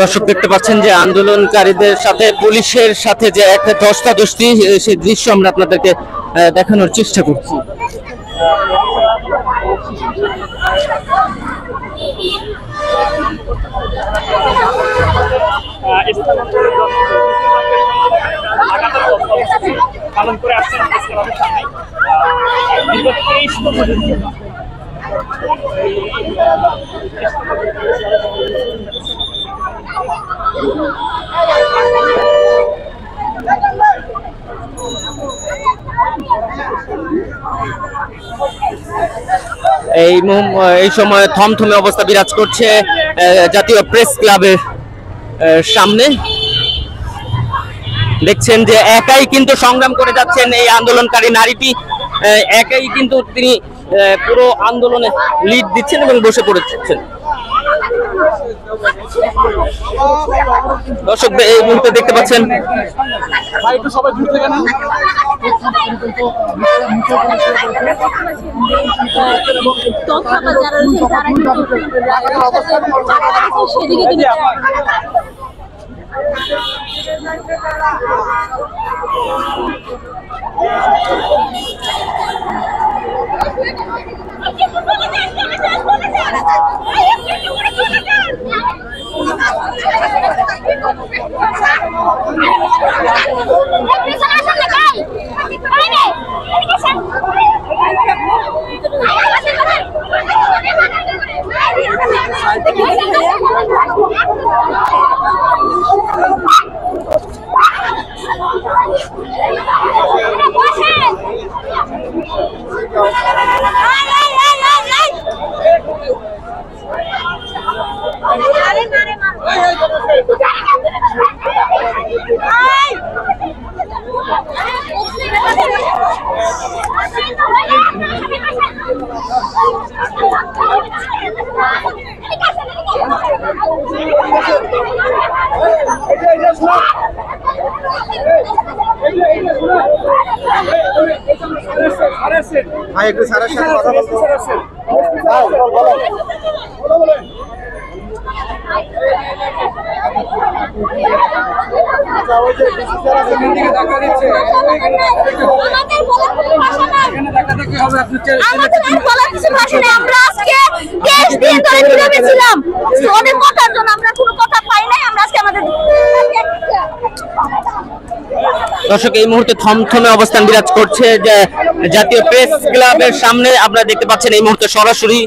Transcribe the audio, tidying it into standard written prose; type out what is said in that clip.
দর্শক দেখতে পাচ্ছেন যে আন্দোলনকারীদের সাথে পুলিশের সাথে যে একটা ধস্তাধস্তি, সেই দৃশ্য আমরা আপনাদেরকে দেখানোর চেষ্টা করছি। পালন করে আসছেন এই সময় থমথমে অবস্থা বিরাজ করছে জাতীয় প্রেস ক্লাবের সামনে। দেখছেন যে একাই কিন্তু সংগ্রাম করে যাচ্ছেন এই আন্দোলনকারী নারীটি, একাই কিন্তু তিনি পুরো আন্দোলনে লিড দিচ্ছেন এবং বসে পড়েছেন। দর্শক এই মুহূর্তে দেখতে পাচ্ছেন ভাই একটু স্যারের সাথে কথা বলতে। দর্শক এই মুহূর্তে থমথমে অবস্থান বিরাজ করছে যে জাতীয় প্রেস ক্লাবের সামনে। আপনারা দেখতে পাচ্ছেন এই মুহূর্তে সরাসরি